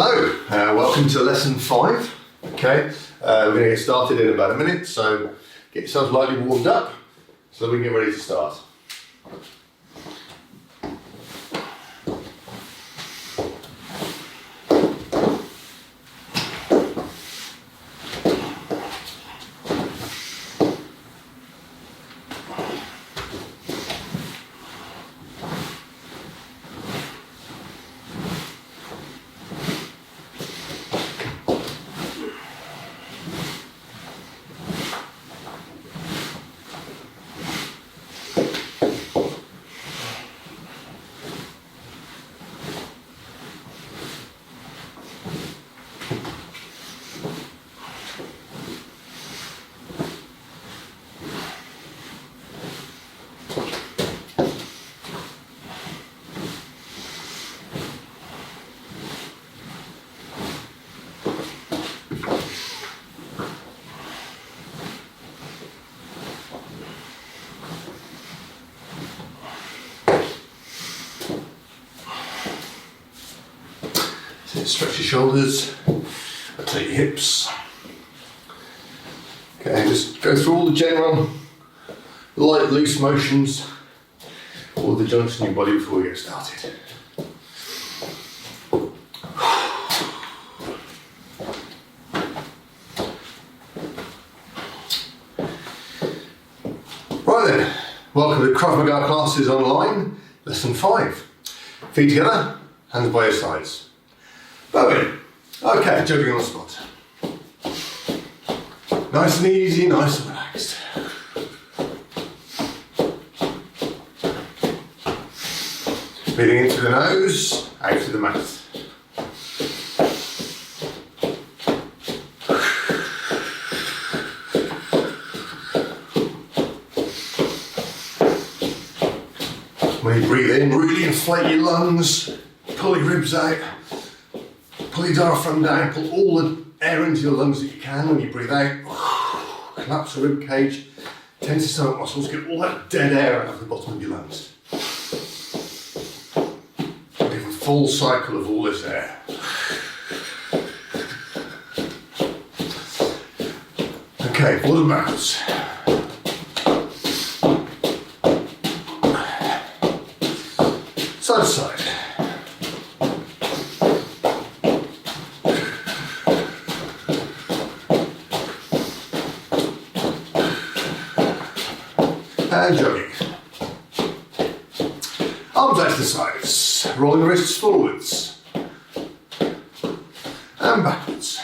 Hello, welcome to lesson 5. Okay, we're going to get started in about a minute, so get yourself lightly warmed up so that we can get ready to start. Stretch your shoulders, rotate your hips. Okay, just go through all the general light, loose motions, all the joints in your body before we get started. Right then, welcome to Krav Maga classes online, lesson 5. Feet together, hands by your sides. Bow in. Okay, jumping on the spot. Nice and easy, nice and relaxed. Breathing in through the nose, out through the mouth. When you breathe in, really inflate your lungs, pull your ribs out. Pull your diaphragm down, pull all the air into your lungs that you can. When you breathe out, collapse the rib cage, tense your stomach muscles, get all that dead air out of the bottom of your lungs. Give a full cycle of all this air. Okay, forward backwards. Side to side. And jogging. Arms out to the sides, rolling the wrists forwards and backwards.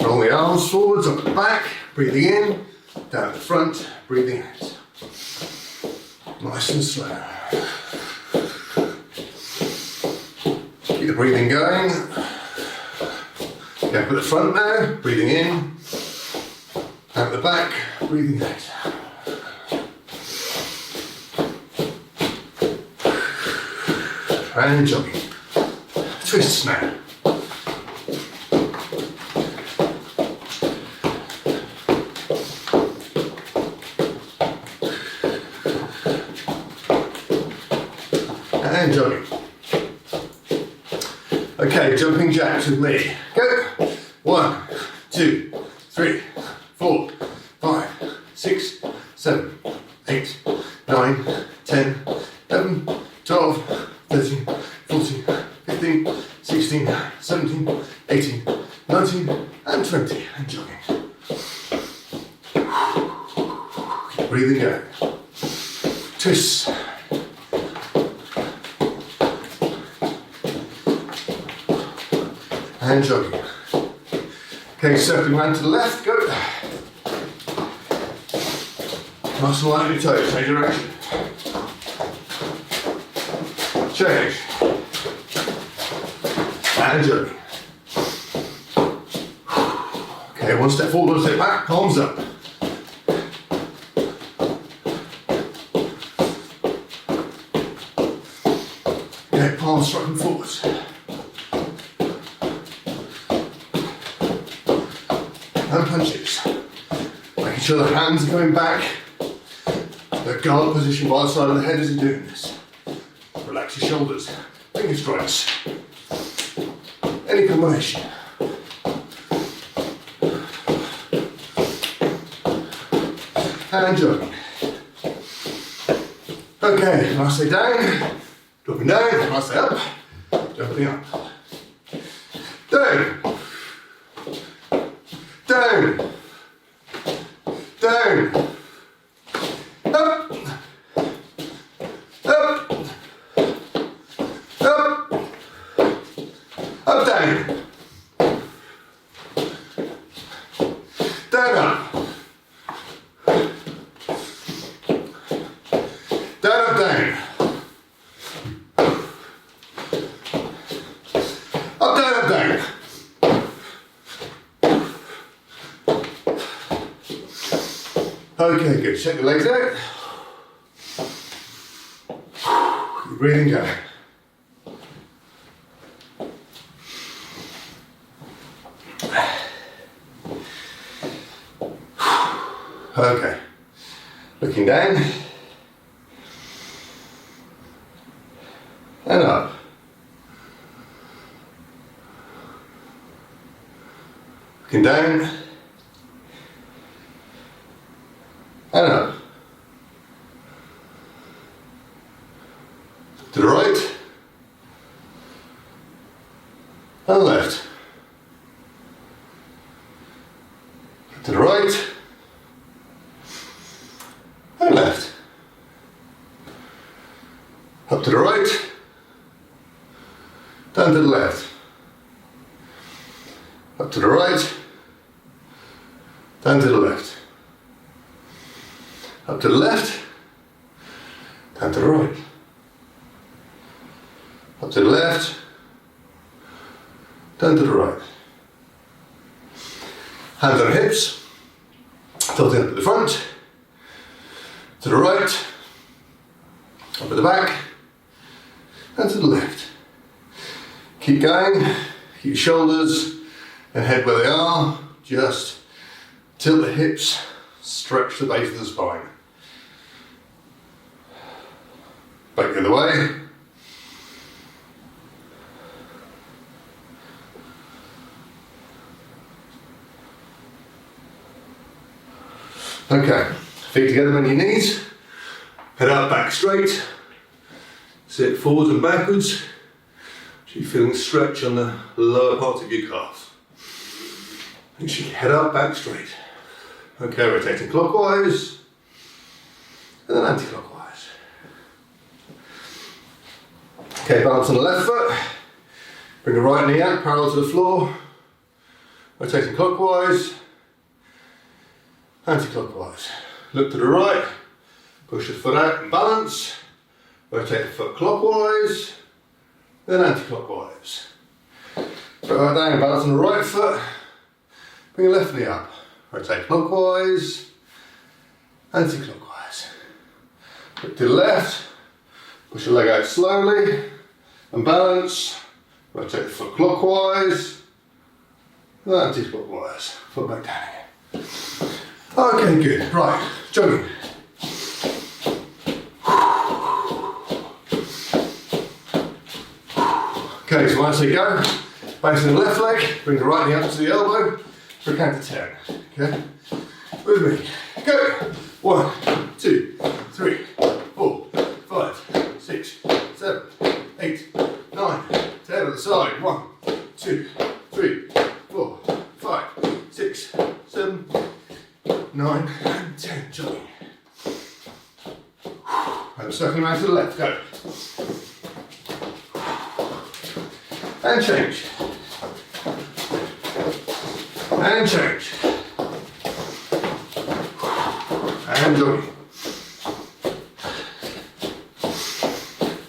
Rolling the arms forwards, up at the back, breathing in, down at the front, breathing out. Nice and slow. Keep the breathing going. Go up at the front now, breathing in. Out the back, breathing out. And jogging. Twists now. And jogging. Okay, jumping jacks with me. Go. 1, 2, 3, 4, 5, 6, 7, 8, 9, 10, 11, 12, 13, 14, 15, 16, 17, 18, 19, and 20. And jogging. Keep breathing going. Twists. And jogging. Okay, circling around to the left, go. Nice and light on your toes, change direction. Change. And jogging. Okay, one step forward, one step back, palms up. Okay, palms striking forwards. And punches. Making sure the hands are going back. The guard position by the side of the head as you're doing this. Relax your shoulders. finger strikes, any combination. And jogging. Okay, when I say down, dropping down, when I say up, jumping up. Down, down, down, up, up, up, up, down, down, up, down, up, down. Up, down, up, down. Okay, good. Shake the legs out. Keep breathing down. Okay. Looking down. And up. Looking down. And up. To the right. And left. To the right. And left. Up to the right. Down to the left. Up to the right. Down to the left. Up to the left, down to the right. Up to the left, down to the right. Hands on hips, tilting up at the front, to the right, up at the back, and to the left. Keep going, keep your shoulders and head where they are, just tilt the hips, stretch the base of the spine. Back the other way. Okay, feet together on your knees, head up, back straight, sit forwards and backwards, so you're feeling stretch on the lower part of your calf. Make sure you head up, back straight. Okay, rotating clockwise, and then anti-clockwise. Okay, balance on the left foot, bring the right knee out parallel to the floor, rotating clockwise, anti-clockwise. Look to the right, push the foot out and balance, rotate the foot clockwise, then anti-clockwise. Put right down, balance on the right foot, bring your left knee up, rotate clockwise, anti-clockwise. Look to the left, push your leg out slowly, and balance, rotate the foot clockwise, and anti-clockwise, foot back down again. Okay, good, right, jogging. Okay, so when I say go, base on the left leg, bring the right knee up to the elbow, for a count to 10, okay? With me, go! 1, 2, 3, 4, 5, 6, 7, 8, 9, 10 on the side. 1, 2, 3, 4, 5, 6, 7, 9, and 10. Jogging. And circling around to the left. Go. And change. And change. And jogging.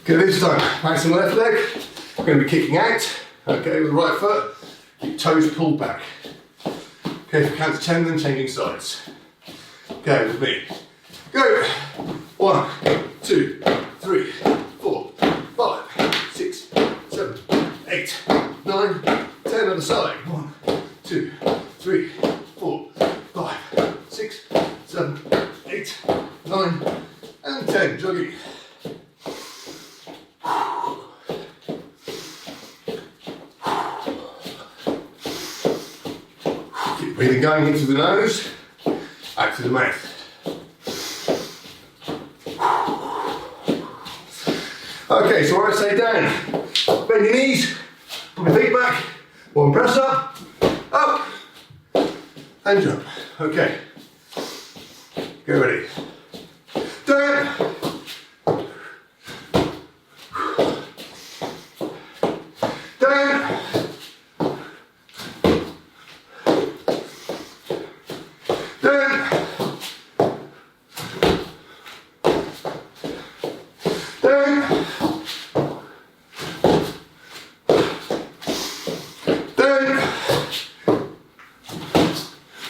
Okay, this time, nice on the left leg. We're going to be kicking out. Okay, with the right foot, keep toes pulled back. Okay, if you count to 10, then changing sides. Okay, with me. Go! 1, 2, 3, 4, 5, 6, 7, 8, 9, 10 on the side. 1, 2, 3, 4, 5, 6, 7, 8, 9, and 10. Jogging. Breathing going into the nose, out to the mouth. Okay, so when I say down, bend your knees, put your feet back, one press up, and jump. Okay, get ready. Down,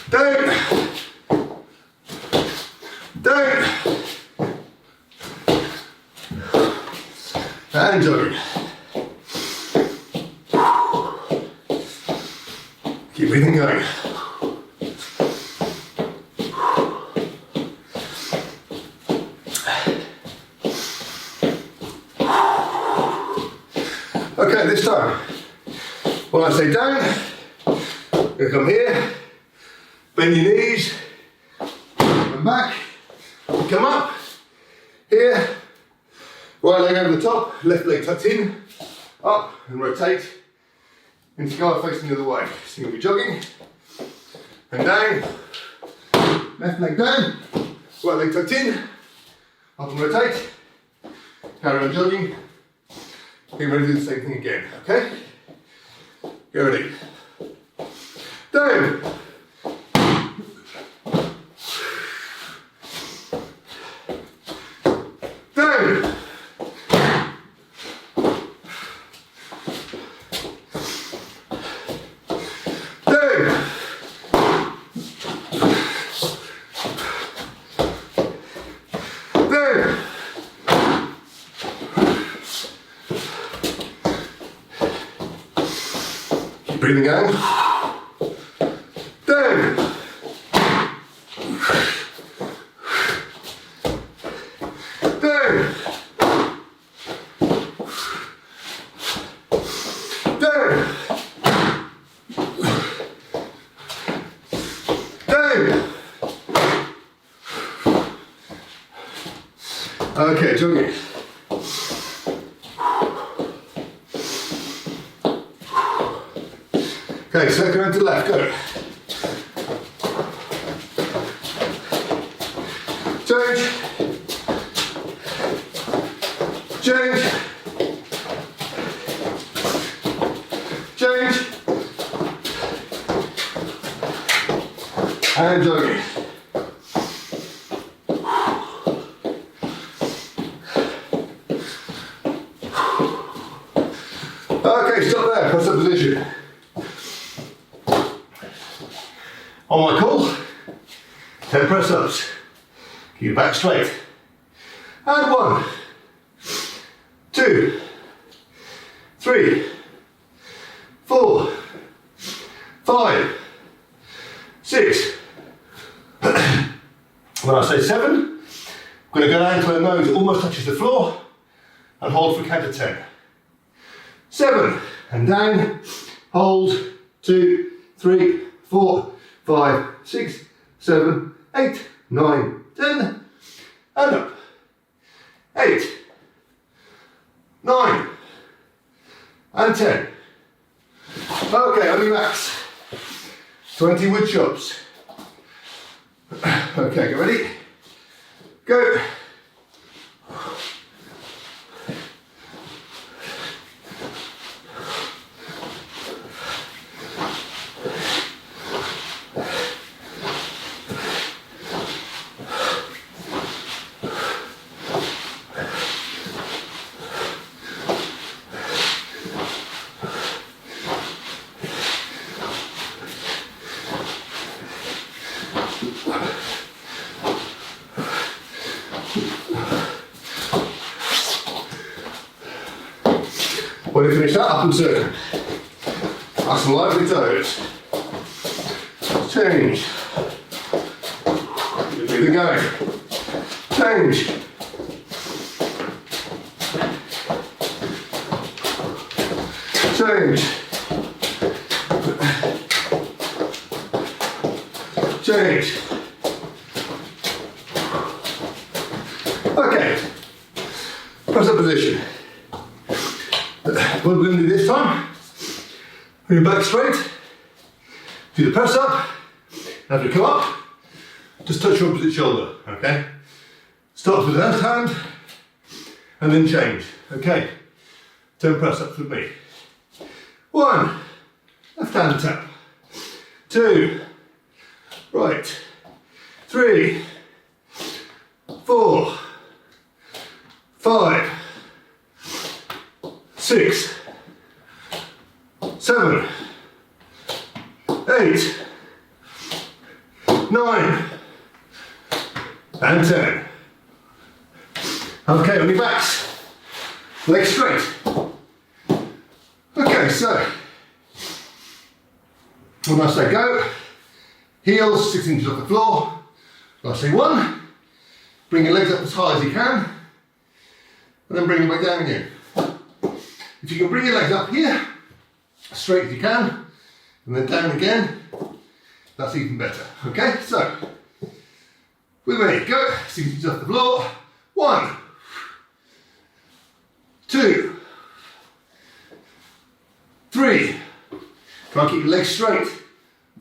down, down, down, and jogging. Keep breathing going. Okay, this time, when I say down, you're going to come here, bend your knees, and back, come up, here, right leg over the top, left leg tucked in, up and rotate, into guard facing the other way. So you'll be jogging, and down, left leg down, right leg tucked in, up and rotate, carry on jogging, get ready to do the same thing again, okay? Get ready. Down. Down. Down. Down. Keep breathing out. Down. Down. Down. Down. Okay, jogging. Okay, second round to the left, go. Change. Change. Change. And jogging. Okay, stop there, press up position. On my call, 10 press ups. Keep your back straight. And 1, 2, 3, 4, 5, 6. When I say 7, I'm going to go down till the nose almost touches the floor and hold for a count of 10. 7, and down, hold, 2, 3, 4, 5, 6, 7, 8, 9, 10, and up. 8, 9, and 10. Okay, on your backs. 20 wood chops. Okay, get ready? Go. When you finish that, up and turn. Nice and lively toes. Change. Keep breathing going. Change. Change. change. Okay, press up position. What we're going to do this time, bring your back straight, do the press up, and as we come up, just touch your opposite shoulder, okay? Start with the left hand, and then change, okay? Turn press ups with me. 1, left hand tap. 2, right. 3, 4, 5, 6, 7, 8, 9, and 10. Okay, on your backs, legs straight. Okay, so when I say go, heels 6 inches off the floor. When I say 1, bring your legs up as high as you can, and then bring them back down again. If you can bring your legs up here, straight as you can, and then down again, that's even better. Okay, so with me, go, 6 inches off the floor. 1, 2, 3, try and keep your legs straight.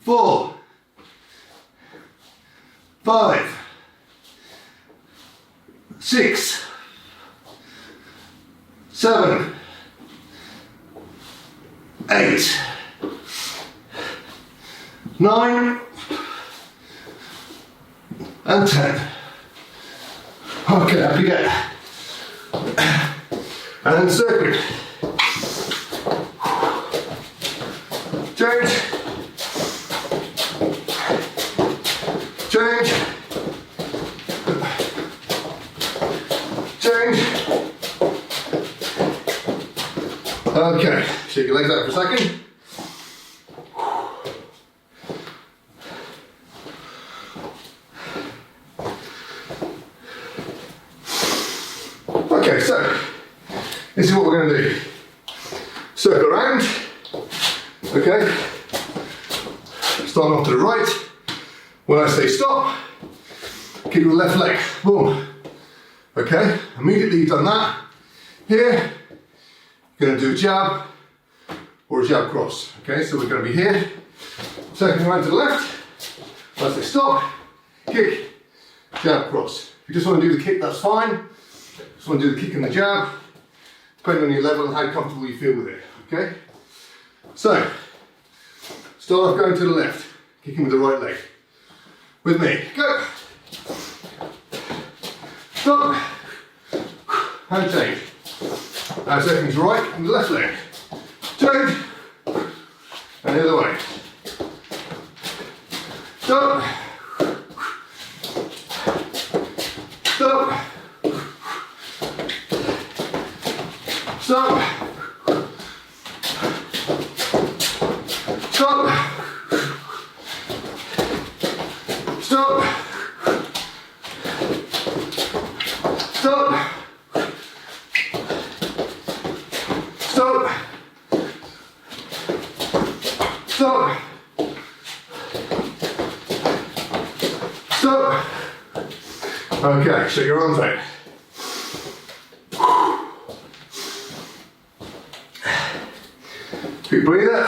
4, 5, 6, 7, 8, 9, and 10. Okay, up you go. And circle. Change. Change. Change. Okay, shake your legs out for a second. Okay, so this is what we're going to do. Circle around. Okay. Start off to the right. When I say stop, keep your left leg. Boom. Okay. Immediately you've done that. Here, you're going to do a jab or a jab cross. Okay. So we're going to be here. Circling around to the left. When I say stop, kick, jab, cross. If you just want to do the kick, that's fine. Just want to do the kick and the jab, depending on your level and how comfortable you feel with it, okay? So, start off going to the left, kicking with the right leg. With me, go. Stop, and change. Now circling to the right and the left leg. Change, and the other way. Stop, stop, stop, stop, stop, stop, stop, stop, stop. Okay, shake your arms out. Big breather.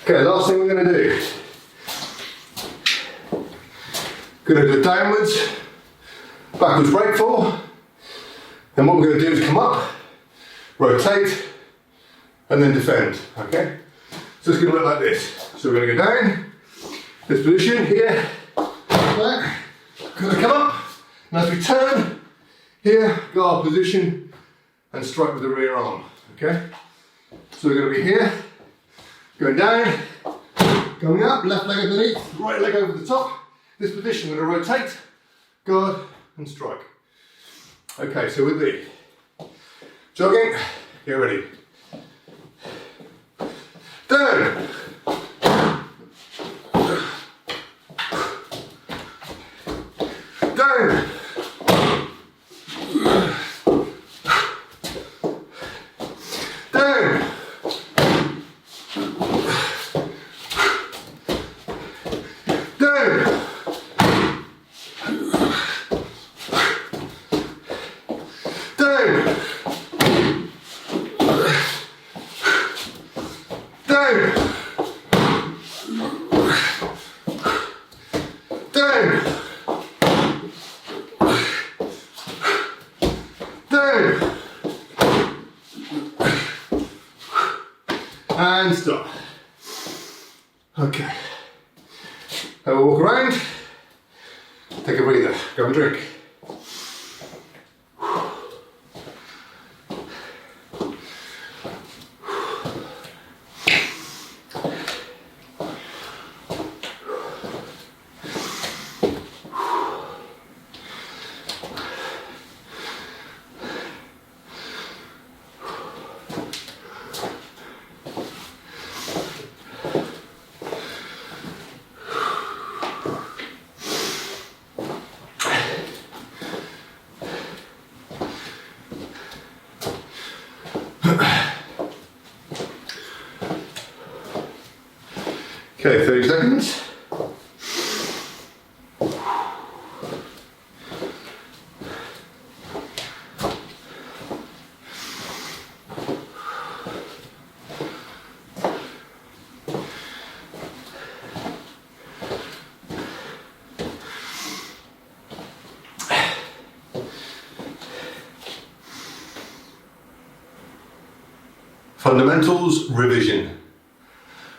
Okay, last thing we're going to do. Going to do downwards, backwards break fall. Then what we're going to do is come up, rotate, and then defend. Okay? So it's going to look like this. So we're going to go down, this position here, back, going to come up, and as we turn, here, go our position, and strike with the rear arm. Okay? So we're going to be here, going down, going up, left leg underneath, right leg over the top. This position, we're going to rotate, guard, and strike. Okay, so with me, jogging, get ready. Down. Down. Down. Down. Down. And stop. Okay. Have a walk around. Take a breather. Go and drink. Okay, 30 seconds. Fundamentals revision.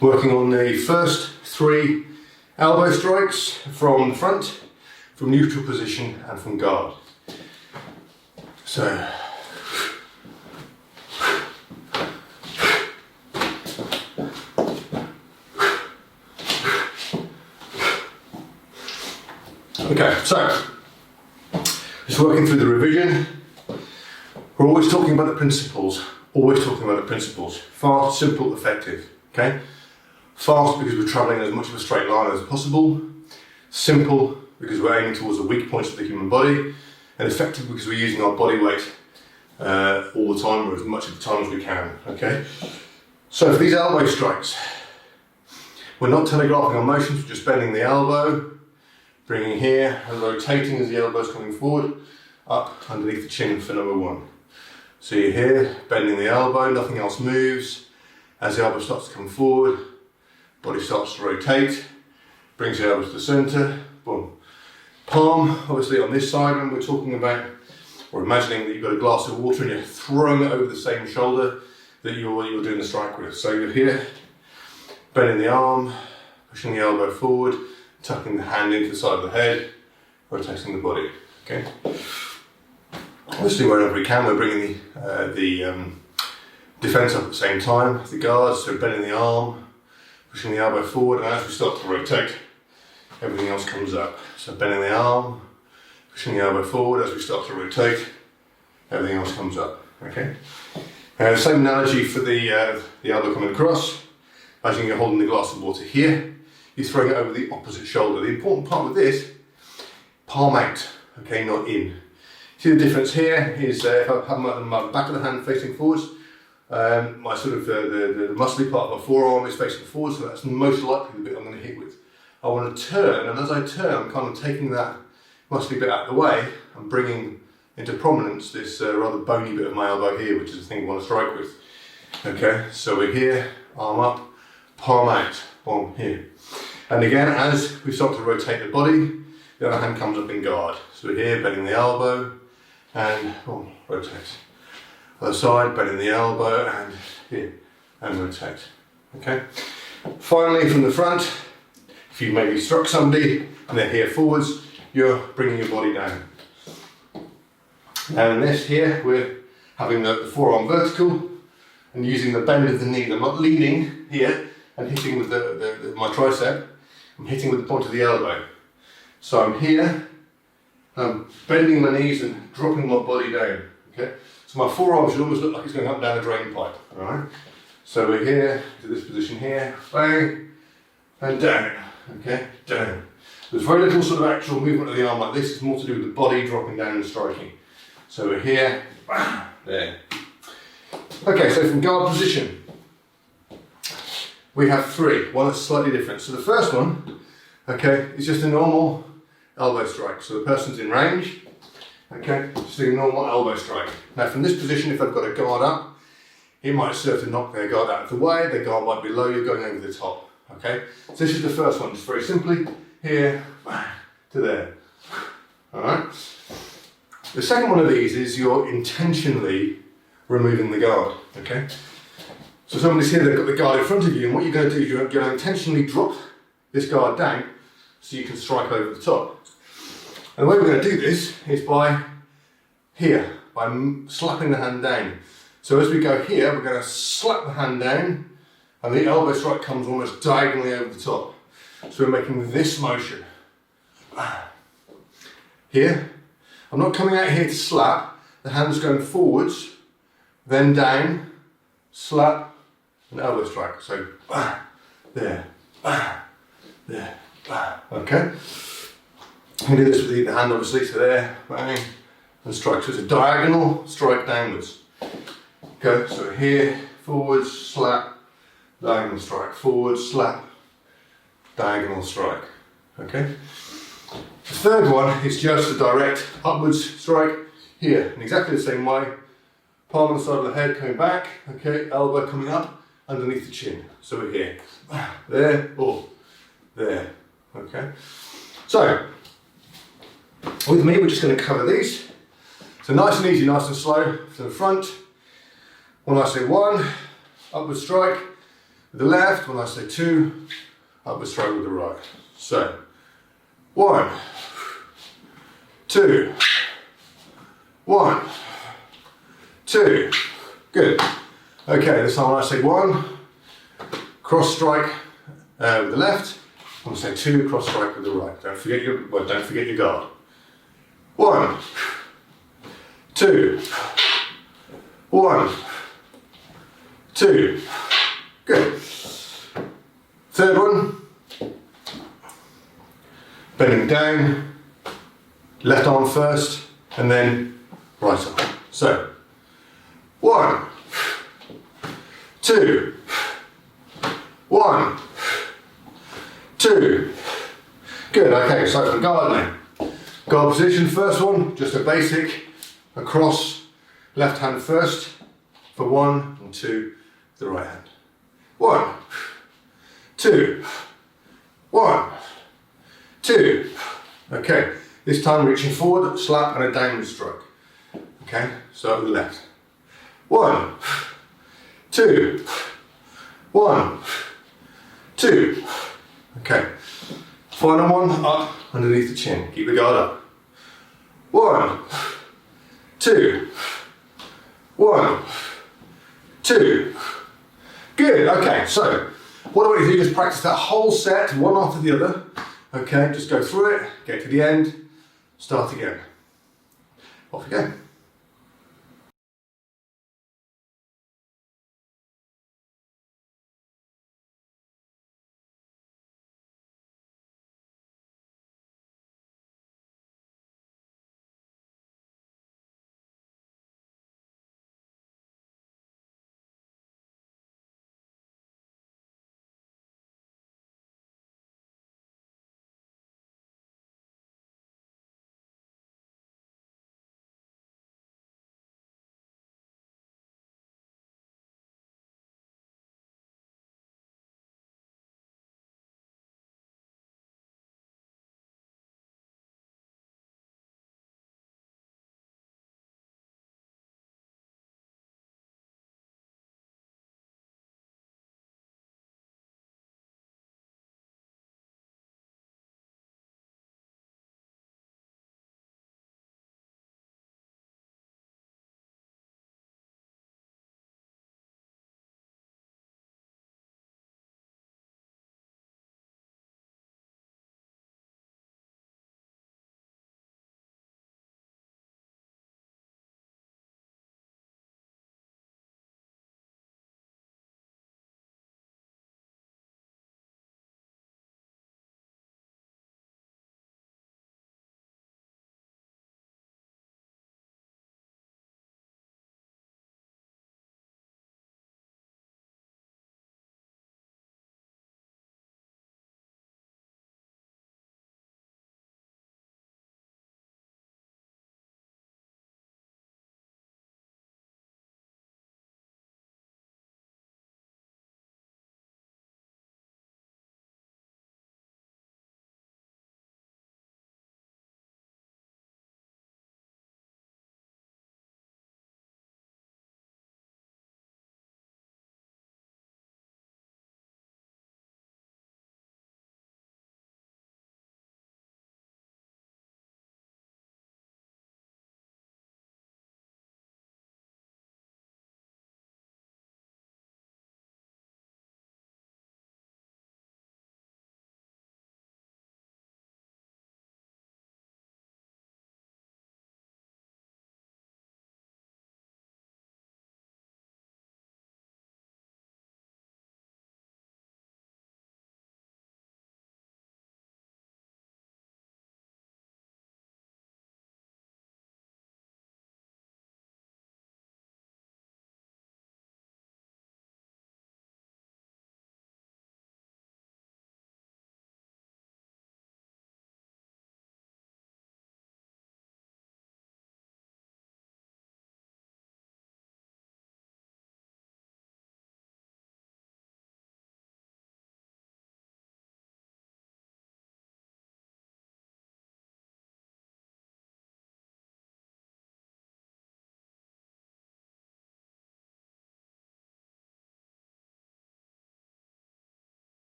Working on the first 3 elbow strikes from the front, from neutral position and from guard. So, okay, so just working through the revision. We're always talking about the principles, fast, simple, effective, okay? Fast because we're travelling as much of a straight line as possible. Simple because we're aiming towards the weak points of the human body. And effective because we're using our body weight all the time, or as much of the time as we can, okay? So for these elbow strikes, we're not telegraphing our motions, we're just bending the elbow, bringing here and rotating as the elbow's coming forward, up underneath the chin for number 1. So you're here, bending the elbow, nothing else moves. As the elbow starts to come forward, body starts to rotate, brings the elbow to the centre, boom. Palm, obviously on this side when we're talking about, or imagining that you've got a glass of water and you're throwing it over the same shoulder that you're doing the strike with. So you're here, bending the arm, pushing the elbow forward, tucking the hand into the side of the head, rotating the body, okay? Obviously wherever we can, we're bringing the defence up at the same time, the guards, so bending the arm, pushing the elbow forward, and as we start to rotate, everything else comes up. So bending the arm, pushing the elbow forward, as we start to rotate, everything else comes up, okay? Same analogy for the elbow coming across. Imagine you're holding the glass of water here, you're throwing it over the opposite shoulder. The important part with this, palm out, okay, not in. See the difference here is if I have my back of the hand facing forwards, my sort of the muscly part of my forearm is facing forward, so that's most likely the bit I'm going to hit with. I want to turn, and as I turn, I'm kind of taking that muscly bit out of the way and bringing into prominence this rather bony bit of my elbow here, which is the thing you want to strike with. Okay, so we're here, arm up, palm out, boom, here. And again, as we start to rotate the body, the other hand comes up in guard. So we're here, bending the elbow, and boom, rotate. Other side, bending the elbow, and here, and rotate. Okay. Finally, from the front, if you maybe struck somebody and they're here forwards, you're bringing your body down. Now in this here, we're having the forearm vertical and using the bend of the knee. I'm not leaning here and hitting with my tricep. I'm hitting with the point of the elbow. So I'm here, I'm bending my knees and dropping my body down. Okay. So my forearm should almost look like it's going up down a drain pipe. All right. So we're here to this position here, bang, and down. Okay, down. There's very little sort of actual movement of the arm like this. It's more to do with the body dropping down and striking. So we're here, bam, there. Okay, so from guard position, we have 3. One that's slightly different. So the first one, okay, is just a normal elbow strike. So the person's in range, okay, just a normal elbow strike. Now from this position, if I've got a guard up, it might serve to knock their guard out of the way, their guard might be low, you're going over the top, okay? So this is the first one, just very simply, here, to there, all right? The second one of these is you're intentionally removing the guard, okay? So somebody's here, they've got the guard in front of you, and what you're going to do is you're going to intentionally drop this guard down so you can strike over the top. And the way we're going to do this is by here, by slapping the hand down. So as we go here, we're going to slap the hand down, and the elbow strike comes almost diagonally over the top. So we're making this motion. Here, I'm not coming out here to slap, the hand's going forwards, then down, slap, and elbow strike. So, there, there, okay? You can do this with either hand, obviously, so there, bang, and strike. So it's a diagonal strike downwards. Okay, so here, forwards, slap, diagonal strike, forward, slap, diagonal strike. Okay? The third one is just a direct upwards strike here, in exactly the same way. Palm on the side of the head coming back, okay, elbow coming up underneath the chin. So we're here, there, or there, okay? So, with me, we're just going to cover these. So nice and easy, nice and slow to the front. When I say one, upward strike with the left. When I say two, upward strike with the right. So, 1, 2, 1, 2. Good. Okay, this time when I say one, cross strike with the left. When I say two, cross strike with the right. Don't forget your guard. 1, 2, 1, 2. Good. Third one. Bending down, left arm first, and then right arm. So, 1, 2, 1, 2. Good, okay, so for guard now. Guard position, first one, just a basic, across, left hand first, for 1 and 2, the right hand. 1, 2, 1, 2. Okay, this time reaching forward, slap and a downward stroke. Okay, so with the left. 1, 2, 1, 2. Okay, final one, up underneath the chin. Keep the guard up. 1, 2, 1, 2. Good, okay, so what I want you to do is just practice that whole set, one after the other. Okay, just go through it, get to the end, start again. Off you go.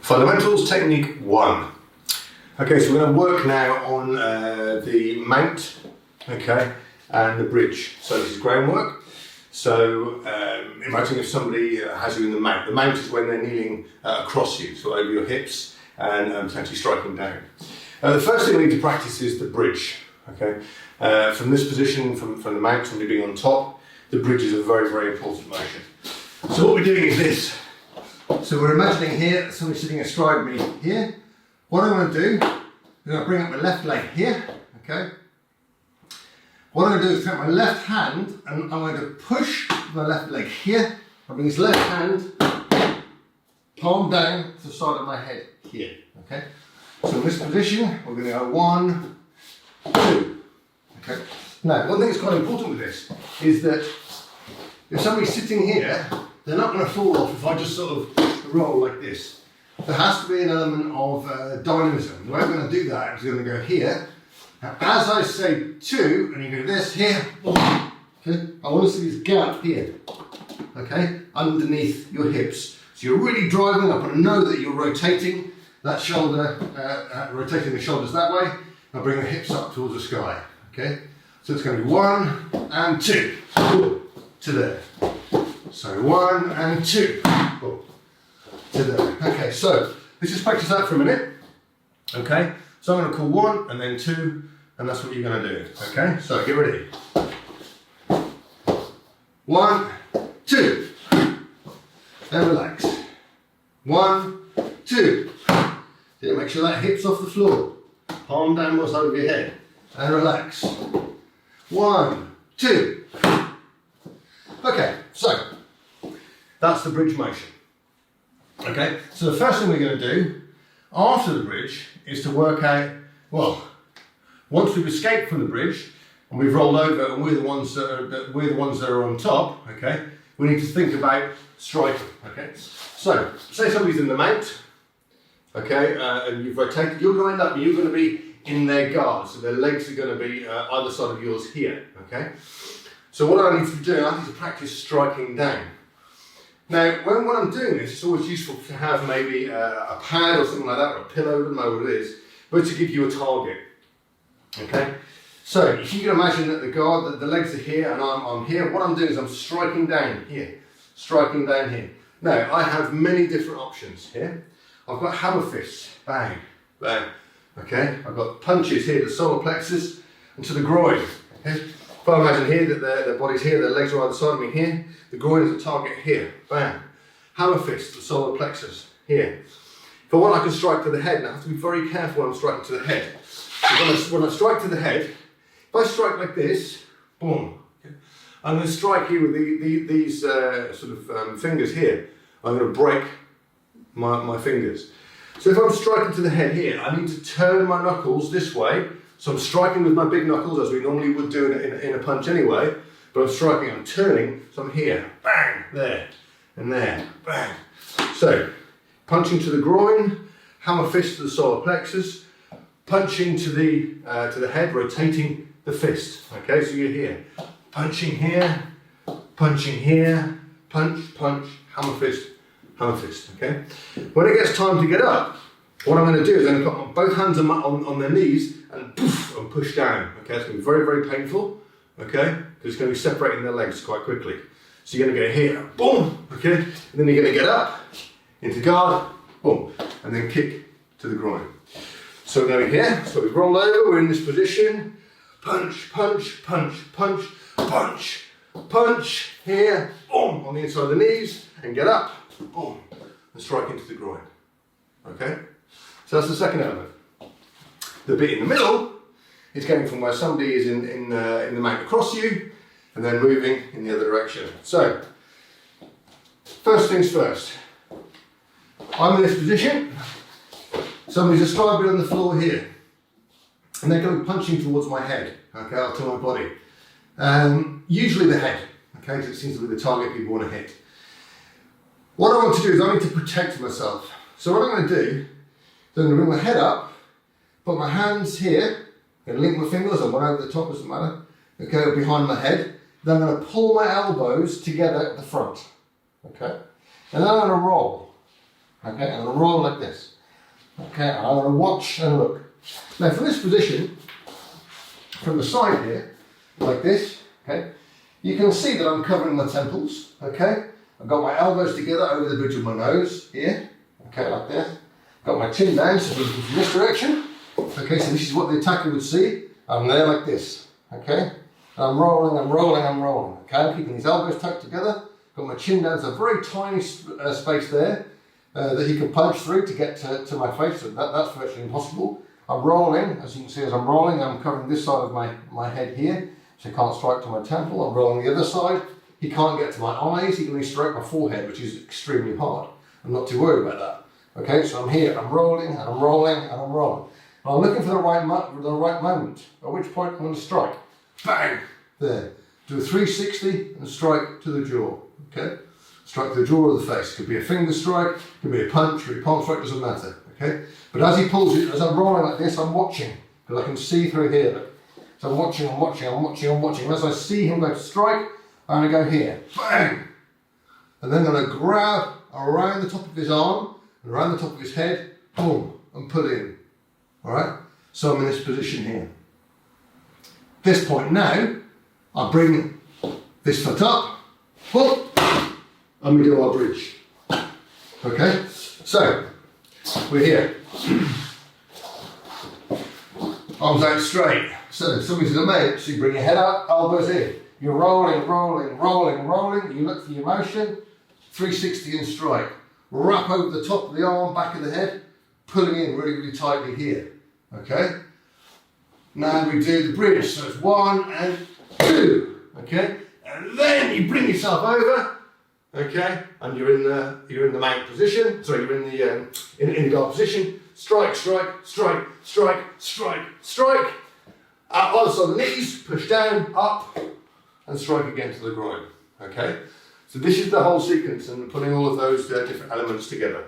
Fundamentals technique 1. Okay, so we're going to work now on the mount, okay, and the bridge. So this is groundwork. So imagine if somebody has you in the mount. The mount is when they're kneeling across you, so over your hips and potentially striking down. The first thing we need to practice is the bridge. Okay, from this position, from the mount, somebody being on top, the bridge is a very, very important motion. So what we're doing is this. So we're imagining here somebody sitting astride me here. What I'm going to do is I'm going to bring up my left leg here. Okay. What I'm going to do is take my left hand and I'm going to push my left leg here. I bring this left hand, palm down to the side of my head here. Okay. So in this position, we're going to go 1, 2. Okay. Now, one thing that's quite important with this is that if somebody's sitting here, they're not going to fall off if I just sort of roll like this. There has to be an element of dynamism. The way I'm going to do that is I'm going to go here. Now, as I say 2, and you go this here, okay, I want to see this gap here, okay, underneath your hips. So you're really driving up and know that you're rotating that shoulder, rotating the shoulders that way, and bring the hips up towards the sky, okay. So it's going to be 1 and 2, to there. So 1 and 2, to there. Okay, so let's just practice that for a minute. Okay, so I'm going to call 1 and then 2, and that's what you're going to do. Okay, so get ready. 1, 2, and relax. 1, 2. Then make sure that hip's off the floor. Palm downwards over your head, and relax. 1, 2. Okay, so that's the bridge motion. Okay, so the first thing we're going to do after the bridge is to work out, well, once we've escaped from the bridge and we've rolled over and we're the ones that are on top, okay, we need to think about striking. Okay, so say somebody's in the mount, okay, and you've rotated, you're going to end up, you're going to be in their guard, so their legs are going to be either side of yours here. Okay, so what I need to do, I need to practice striking down. Now, when I'm doing this, it's always useful to have maybe a pad or something like that, or a pillow, I don't know what it is, but to give you a target. Okay? So, if you can imagine that the guard, that the legs are here and I'm here, what I'm doing is I'm striking down here, striking down here. Now, I have many different options here. I've got hammer fists, bang, bang. Okay? I've got punches here to the solar plexus and to the groin. Okay? If I imagine here that their body's here, their legs are either side of me here, the groin is the target here, bam. Hammer fist, the solar plexus, here. For one, I can strike to the head, and I have to be very careful when I'm striking to the head. When I strike to the head, if I strike like this, boom. Okay. I'm going to strike here with these fingers here. I'm going to break my fingers. So if I'm striking to the head here, I need to turn my knuckles this way. So I'm striking with my big knuckles as we normally would do in a punch anyway, but I'm striking, I'm turning, so I'm here, bang, there, and there, bang. So, punching to the groin, hammer fist to the solar plexus, punching to the head, rotating the fist. Okay, so you're here, punching here, punch, hammer fist, okay? When it gets time to get up, what I'm going to do is I'm going to put both hands on their knees and poof, and push down. Okay, it's going to be very, very painful. Okay, because it's going to be separating their legs quite quickly. So you're going to go here, boom. Okay, and then you're going to get up into guard, boom, and then kick to the groin. So we're going here. So we've rolled over. We're in this position. Punch, punch, punch, punch, punch, punch. Here, boom, on the inside of the knees, and get up, boom, and strike into the groin. Okay. So that's the second element. The bit in the middle is going from where somebody is in the mount across you, and then moving in the other direction. So, first things first. I'm in this position. Somebody's astride me on the floor here, and they're going to be punching towards my head, okay, or to my body. Usually the head, okay, because it seems to be the target people want to hit. What I want to do is I need to protect myself. So what I'm going to do, I'm going to bring my head up, put my hands here, I'm going to link my fingers and one over the top, doesn't matter, okay, behind my head. Then I'm going to pull my elbows together at the front, okay? And then I'm going to roll. Okay, and I'm gonna roll like this. Okay, and I'm gonna watch and look. Now from this position, from the side here, like this, okay, you can see that I'm covering my temples, okay? I've got my elbows together over the bridge of my nose, here, okay, like this. Got my chin down, so looking from this direction. Okay, so this is what the attacker would see. I'm there like this, okay? And I'm rolling, okay? I'm keeping these elbows tucked together. Got my chin down, so a very tiny space there that he can punch through to get to my face, so that's virtually impossible. I'm rolling, as you can see as I'm rolling, I'm covering this side of my head here, so he can't strike to my temple. I'm rolling the other side. He can't get to my eyes, he can only strike my forehead, which is extremely hard. I'm not too worried about that. Okay, so I'm here, I'm rolling, and I'm rolling, and I'm rolling. And I'm looking for the right moment, at which point I'm going to strike. Bang! There. Do a 360 and strike to the jaw. Okay? Strike to the jaw or the face. Could be a finger strike, could be a punch, could be a palm strike, doesn't matter. Okay? But as he pulls it, as I'm rolling like this, I'm watching. Because I can see through here. Look. So I'm watching. And as I see him go to strike, I'm going to go here. Bang! And then I'm going to grab around the top of his arm, and around the top of his head, boom, and pull in. Alright? So I'm in this position here. At this point now, I bring this foot up, pull, and we do our bridge. Okay? So, we're here. Arms out straight. So, somebody's going to make, so you bring your head up, elbows in. You're rolling. You look for your motion, 360 and strike. Wrap over the top of the arm, back of the head, pulling in really tightly here. Okay? Now we do the bridge. So it's 1 and 2. Okay? And then you bring yourself over. Okay? And you're in the mount position. Sorry, you're in the guard position. Strike. Other side of the knees, push down, up, and strike again to the groin. Okay? So this is the whole sequence and putting all of those different elements together.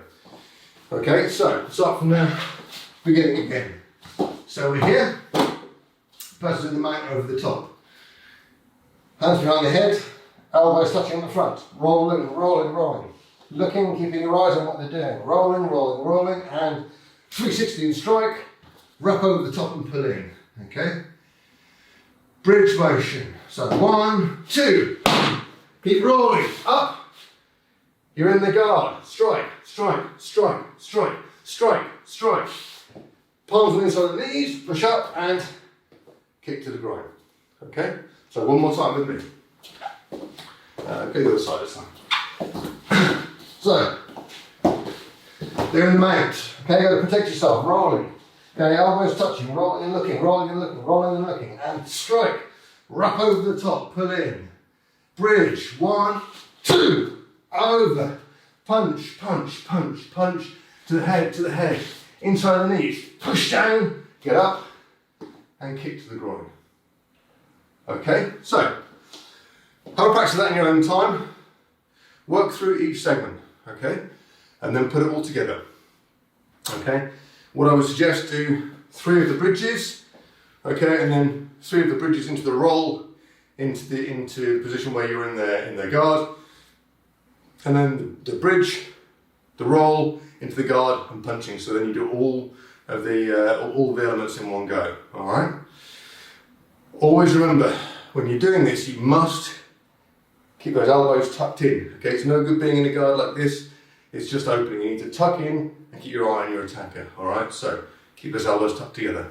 Okay, so start from the beginning again. So we're here, person in the mount over the top. Hands behind the head, elbows touching on the front. Rolling. Looking, keeping your eyes on what they're doing. Rolling, and 360 and strike, wrap over the top and pull in. Okay? Bridge motion. So 1, 2. Keep rolling, up. You're in the guard. Strike. Palms on the inside of the knees, push up and kick to the groin. Okay? So one more time with me. Go the other side this time. So, they're in the mount. Okay, you got to protect yourself. Rolling. Okay, elbows touching, rolling and looking, and strike. Wrap over the top, pull in. Bridge, 1, 2, over. Punch. To the head. Inside the knees. Push down, get up, and kick to the groin. Okay, so, have a practice of that in your own time. Work through each segment, okay? And then put it all together. Okay? What I would suggest, do 3 of the bridges, okay, and then 3 of the bridges into the roll, into the position where you're in their guard, and then the bridge, the roll, into the guard and punching. So then you do all the elements in one go. All right. Always remember, when you're doing this, you must keep those elbows tucked in. Okay, it's no good being in a guard like this. It's just opening. You need to tuck in and keep your eye on your attacker. All right. So keep those elbows tucked together.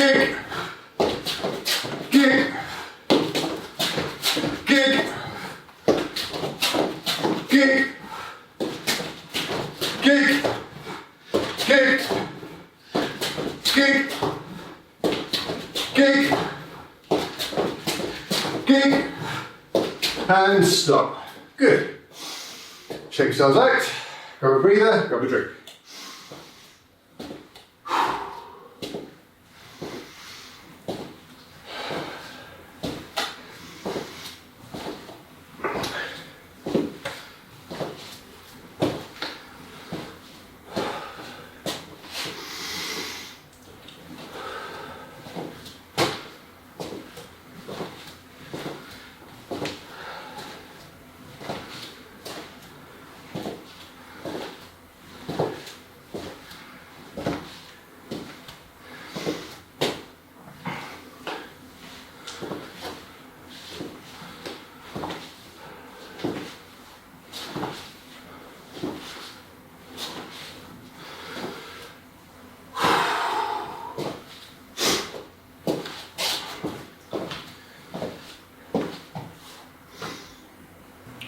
kick, kick, kick, kick, kick, kick, kick, kick, kick, and stop. Good. Shake yourselves out, grab a breather, grab a drink.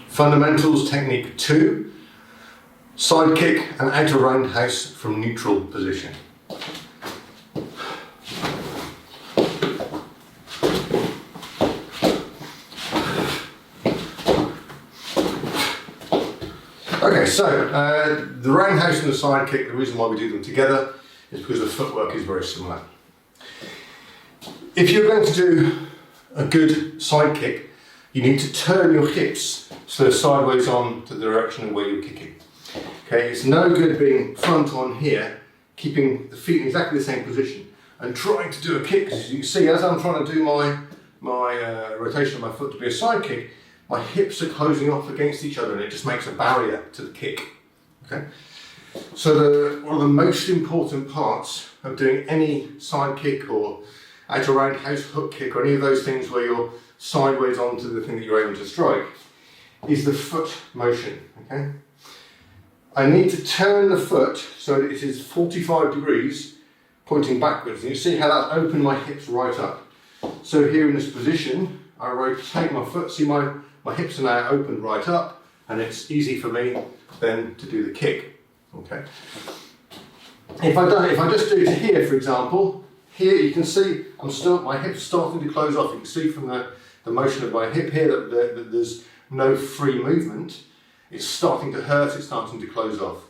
Fundamentals technique 2, side kick and outer roundhouse from neutral position. Okay, so the roundhouse and the side kick, the reason why we do them together is because the footwork is very similar. If you're going to do a good side kick, you need to turn your hips so they're sideways on to the direction of where you're kicking. Okay, it's no good being front on here, keeping the feet in exactly the same position and trying to do a kick, because as you can see, as I'm trying to do my rotation of my foot to be a side kick, my hips are closing off against each other and it just makes a barrier to the kick. Okay, so one of the most important parts of doing any side kick or outer roundhouse hook kick or any of those things where you're sideways onto the thing that you're aiming to strike is the foot motion. Okay, I need to turn the foot so that it is 45 degrees pointing backwards, and you see how that's opened my hips right up. So here in this position I rotate my foot, see my hips are now opened right up, and it's easy for me then to do the kick. Okay, if I just do it to here, for example, here you can see my hips starting to close off. You can see from the motion of my hip here that there's no free movement. It's starting to hurt, it's starting to close off.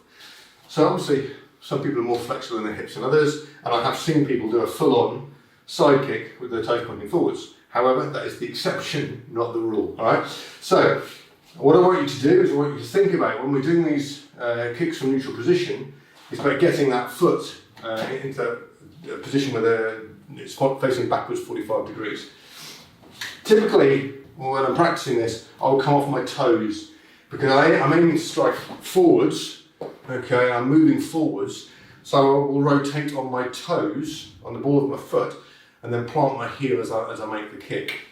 So obviously some people are more flexible in their hips than others, and I have seen people do a full-on side kick with their toes pointing forwards. However, that is the exception, not the rule. All right. So what I want you to do is I want you to think about when we're doing these kicks from neutral position, is about getting that foot into a position where it's facing backwards 45 degrees. Typically, when I'm practicing this, I'll come off my toes because I'm aiming to strike forwards. Okay, I'm moving forwards, so I will rotate on my toes, on the ball of my foot, and then plant my heel as I make the kick.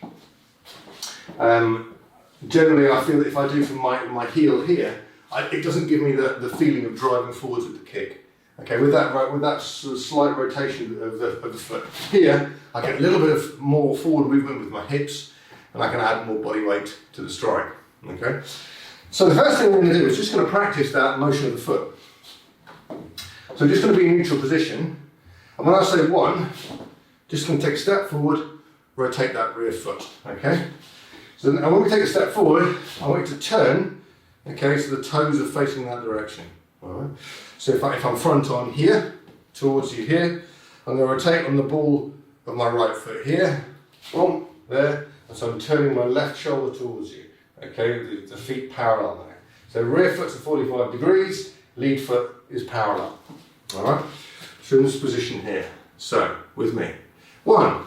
Generally, I feel that if I do from my heel here, it doesn't give me the feeling of driving forwards with the kick. Okay, with that sort of slight rotation of the foot here, I get a little bit of more forward movement with my hips, and I can add more body weight to the strike. Okay, so the first thing we're going to do is just going to practice that motion of the foot. So I'm just going to be in neutral position, and when I say one, just going to take a step forward, rotate that rear foot. Okay, so now when we take a step forward, I want you to turn. Okay, so the toes are facing that direction. All right. So if I'm front on here, towards you here, I'm going to rotate on the ball of my right foot here, boom, there, and so I'm turning my left shoulder towards you. Okay, the feet parallel now. So rear foot's at 45 degrees, lead foot is parallel. All right, so in this position here. So, with me. One,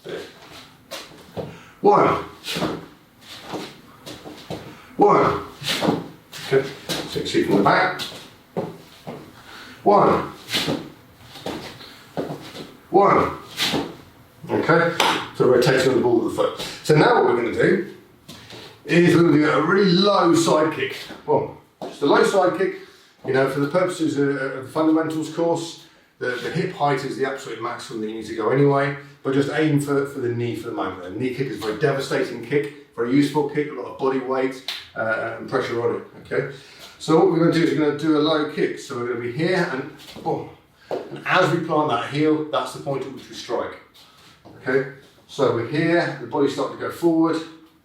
there. One. Okay, so you can see from the back. One. Okay, so rotating on the ball of the foot. So now what we're going to do is we're going to do a really low side kick. Boom. Just a low side kick, you know, for the purposes of the fundamentals course. The hip height is the absolute maximum that you need to go anyway, but just aim for the knee for the moment. The knee kick is a very devastating kick, very useful kick, a lot of body weight and pressure on it, okay? So what we're going to do is we're going to do a low kick. So we're going to be here and boom. And as we plant that heel, that's the point at which we strike, okay? So we're here, the body's starting to go forward,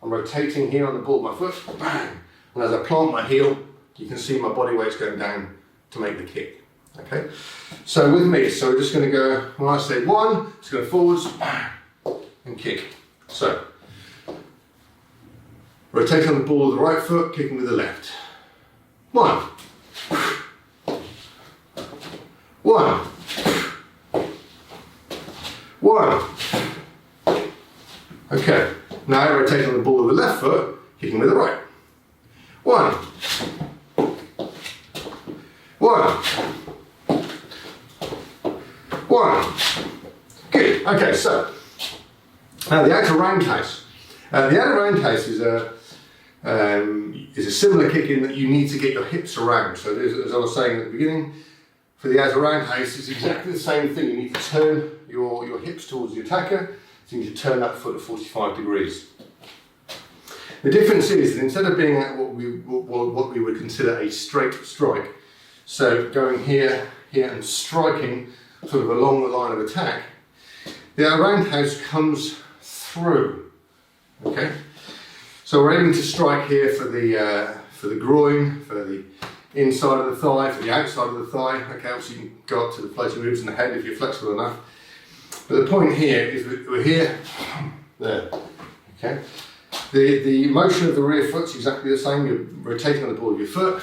I'm rotating here on the ball of my foot, bang! And as I plant my heel, you can see my body weight's going down to make the kick, okay? So with me, so we're just going to go, when I say one, it's going forwards, bang, and kick. So, rotate on the ball with the right foot, kicking with the left. One. One. One. Okay, now rotate on the ball with the left foot, kicking with the right. One. One. One. Good. Okay, so now the outer roundhouse. The outer roundhouse is a similar kick in that you need to get your hips around. So as I was saying at the beginning, for the outer roundhouse, it's exactly the same thing. You need to turn your hips towards the attacker. So you need to turn that foot at 45 degrees. The difference is that instead of being at what we would consider a straight strike, so going here, here and striking sort of along the line of attack, the outer roundhouse comes through, okay? So we're aiming to strike here for the groin, for the inside of the thigh, for the outside of the thigh, okay? Obviously you can go up to the floating ribs and the head if you're flexible enough. But the point here is we're here, there, okay? The motion of the rear foot's exactly the same. You're rotating on the ball of your foot,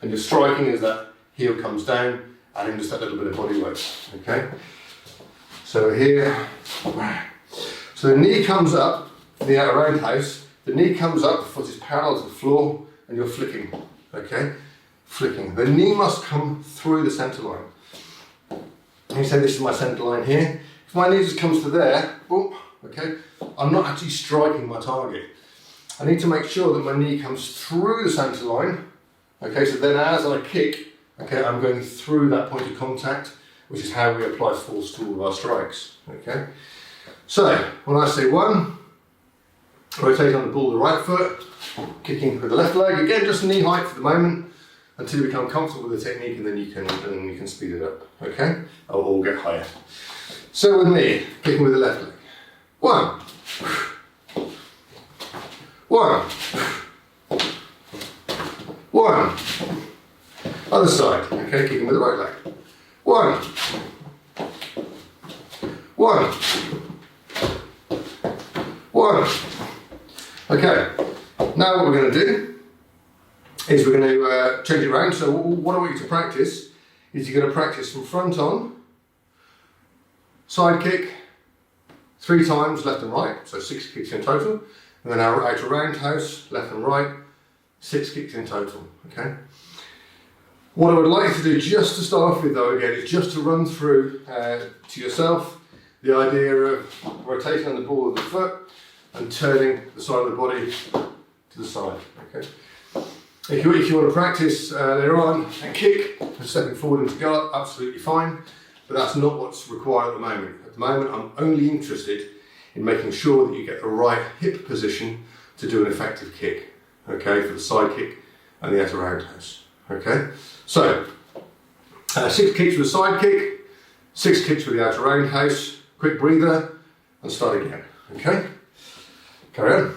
and you're striking as that heel comes down, adding just that little bit of body weight, okay? So we're here, so the knee comes up, the outer roundhouse, the knee comes up, the foot is parallel to the floor, and you're flicking, okay? Flicking. The knee must come through the centre line. You say this is my centre line here. If my knee just comes to there, boom, okay, I'm not actually striking my target. I need to make sure that my knee comes through the centre line, okay, so then as I kick, okay, I'm going through that point of contact, which is how we apply force to all of our strikes, okay. So, when I say one, rotate on the ball of the right foot, kicking with the left leg, again just knee height for the moment, until you become comfortable with the technique, and then you can speed it up, okay? Or get higher. So with me, kicking with the left leg. One. One. One. Other side, okay, kicking with the right leg. One. One. One. Okay, now what we're going to do is we're going to change it around. So what I want you to practice is you're going to practice from front on, side kick, 3 times left and right, so 6 kicks in total, and then our outer roundhouse, left and right, 6 kicks in total, okay? What I would like you to do just to start off with though, again, is just to run through to yourself the idea of rotating on the ball of the foot and turning the side of the body to the side, okay? If you want to practice later on and kick and stepping forward into guard, absolutely fine, but that's not what's required at the moment. At the moment, I'm only interested in making sure that you get the right hip position to do an effective kick, okay, for the side kick and the outer roundhouse, okay? So, 6 kicks with a side kick, 6 kicks with the outer roundhouse, quick breather, and start again, okay? Carry on.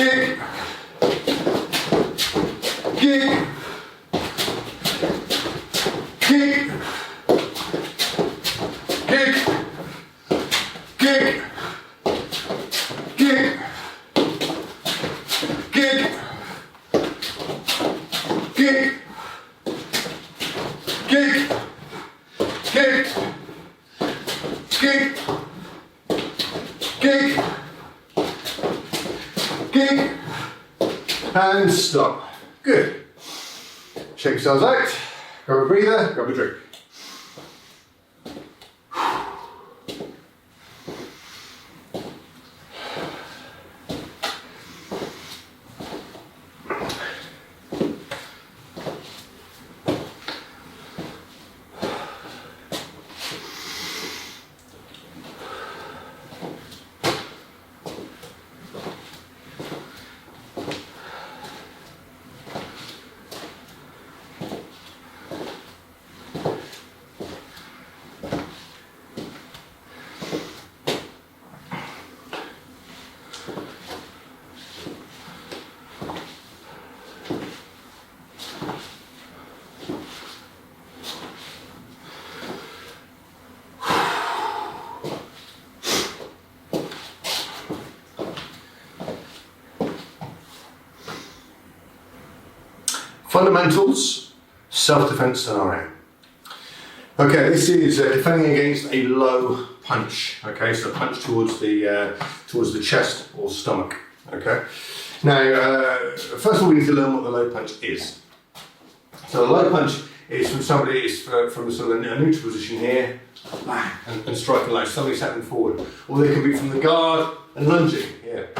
kick, kick, kick, kick, kick, kick, kick, kick, kick, kick, kick, kick, kick, and stop. Good. Shake yourselves out, grab a breather, grab a drink. Fundamentals, self-defense scenario. Okay, this is defending against a low punch. Okay, so punch towards the chest or stomach. Okay. Now, first of all, we need to learn what the low punch is. So the low punch is from somebody is from sort of a neutral position here, bang, and striking like somebody stepping forward, or they can be from the guard and lunging here,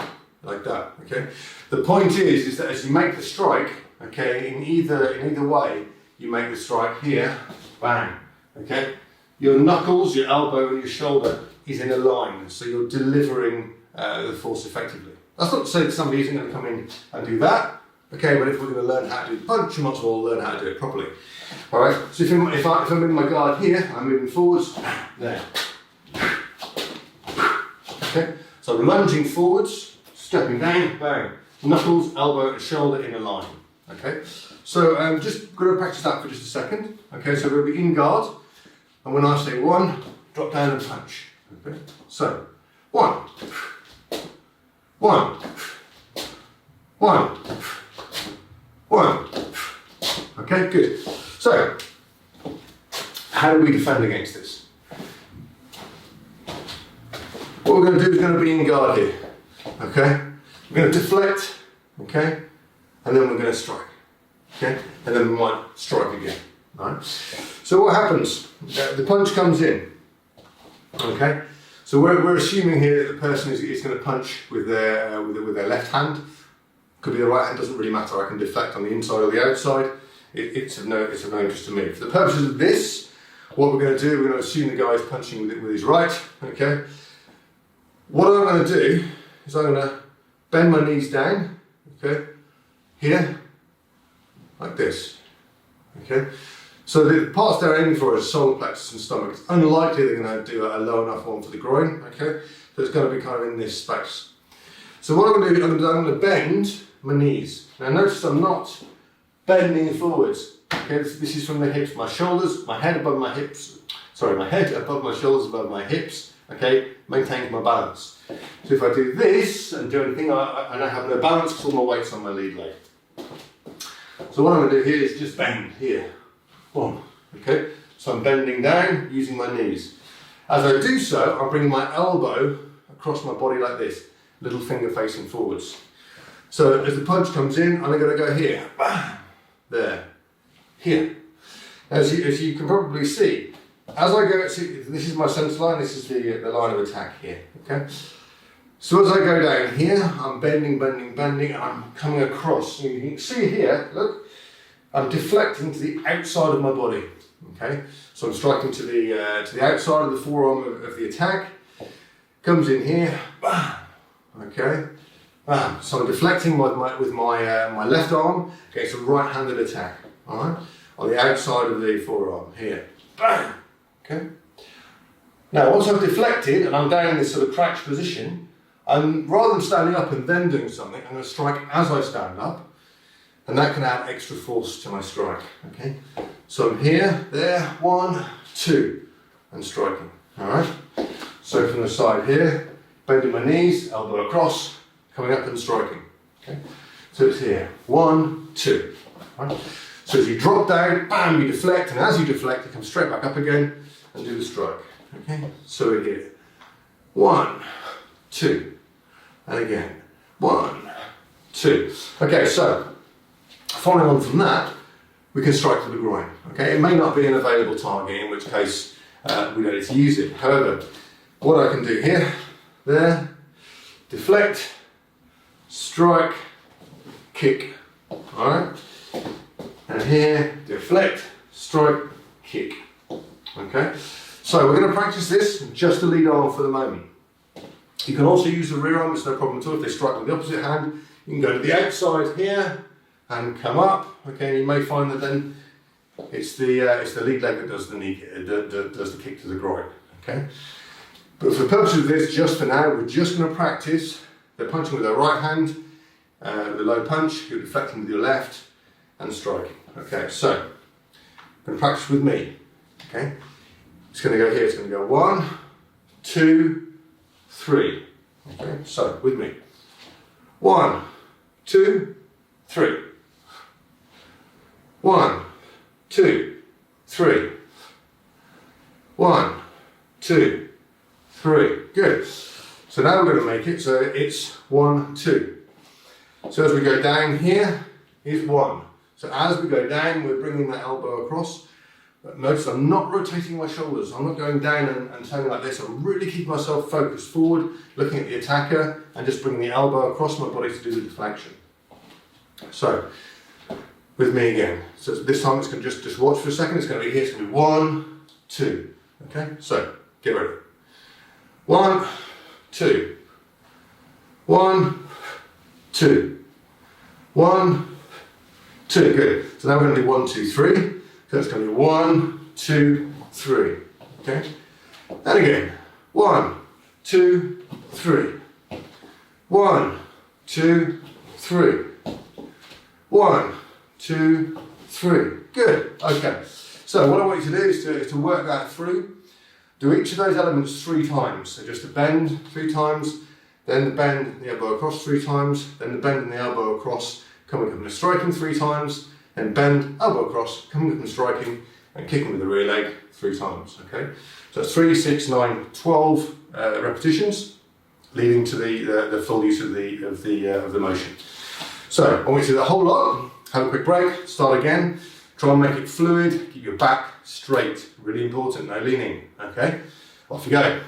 like that. Okay. The point is that as you make the strike, okay, in either way, you make the strike here, bang, okay? Your knuckles, your elbow and your shoulder is in a line, so you're delivering the force effectively. That's not to say that somebody isn't going to come in and do that, okay, but if we're going to learn how to do the punch, you might as well learn how to do it properly. Alright, so if I'm in my guard here, I'm moving forwards, there. Okay, so I'm lunging forwards, stepping down, bang. Knuckles, elbow and shoulder in a line. Okay, so just going to practice that for just a second. Okay, so we're going to be in guard, and when I say one, drop down and punch. Okay, so one, one, one, one. Okay, good. So, how do we defend against this? What we're going to do is going to be in guard here. Okay, we're going to deflect. Okay. And then we're going to strike, okay? And then we might strike again, right? So what happens? The punch comes in, okay? So we're assuming here that the person is going to punch with their left hand. Could be the right hand, doesn't really matter. I can deflect on the inside or the outside. It's of no interest to me. For the purposes of this, what we're going to do, we're going to assume the guy is punching with his right, okay? What I'm going to do is I'm going to bend my knees down, okay? Here, like this, okay? So the parts they're aiming for is solar plexus and stomach. It's unlikely they're going to do a low enough one for the groin, okay? So it's going to be kind of in this space. So what I'm going to do, I'm going to bend my knees. Now notice I'm not bending forwards, okay? This is from the hips, my shoulders, my head above my hips, sorry, my head above my shoulders, above my hips, okay? Maintaining my balance. So if I do this and do anything, I now have no balance because all my weight's on my lead leg. So what I'm going to do here is just bend here. One, okay? So I'm bending down using my knees. As I do so, I'm bringing my elbow across my body like this, little finger facing forwards. So as the punch comes in, I'm going to go here, bam, there, here. As you can probably see, as I go, see, this is my sense line, this is the line of attack here, okay? So as I go down here, I'm bending, and I'm coming across. You can see here, look, I'm deflecting to the outside of my body, okay? So I'm striking to the outside of the forearm of the attack, comes in here, bam, okay? Bam. So I'm deflecting with my left arm against a right-handed attack, all right? On the outside of the forearm, here, bam, okay? Now, once I've deflected and I'm down in this sort of crouched position, And rather than standing up and then doing something, I'm going to strike as I stand up, and that can add extra force to my strike. Okay, so I'm here, there, 1, 2, and striking. All right. So from the side here, bending my knees, elbow across, coming up and striking. Okay, so it's here, 1, 2. Right? So as you drop down, bam, you deflect, and as you deflect, you come straight back up again and do the strike. Okay, so we're here, 1, 2, and again, 1, 2. Okay, so following on from that, we can strike to the groin. Okay, it may not be an available target, in which case we don't need to use it. However, what I can do here, there, deflect, strike, kick. All right, and here, deflect, strike, kick. Okay, so we're going to practice this just to lead on for the moment. You can also use the rear arm, it's no problem at all. If they strike with the opposite hand, you can go to the outside here and come up. Okay, and you may find that then it's the lead leg that does the knee, does the kick to the groin. Okay, but for the purpose of this, just for now, we're just going to practice the punching with our right hand, the low punch, you're deflecting with your left, and striking. Okay, so I'm going to practice with me. Okay, it's going to go here. It's going to go 1, 2, 3. Okay, so with me. 1, 2, 3. 1, 2, 3. 1, 2, 3. Good. So now we're going to make it so it's 1, 2. So as we go down here is 1. So as we go down, we're bringing that elbow across. But notice I'm not rotating my shoulders. I'm not going down and turning like this. I'm really keeping myself focused forward, looking at the attacker, and just bringing the elbow across my body to do the deflection. So, with me again. So this time it's going to just watch for a second. It's going to be here. It's going to be 1, 2. Okay, so get ready. 1, 2. 1, 2. 1, 2. Good. So now we're going to do 1, 2, 3. So it's going to be 1, 2, 3. Okay? And again. 1, 2, 3. 1, 2, 3. 1, 2, 3. Good. Okay. So what I want you to do is to work that through. Do each of those elements 3 times. So just the bend 3 times, then the bend the elbow across 3 times, then the bend and the elbow across, coming up and striking 3 times, and bend, elbow across, coming up and striking, and kicking with the rear leg 3 times. Okay, so it's 3, 6, 9, 12 repetitions, leading to the full use of the motion. So I want you to do the whole lot. Have a quick break. Start again. Try and make it fluid. Keep your back straight. Really important. No leaning. Okay, off you go.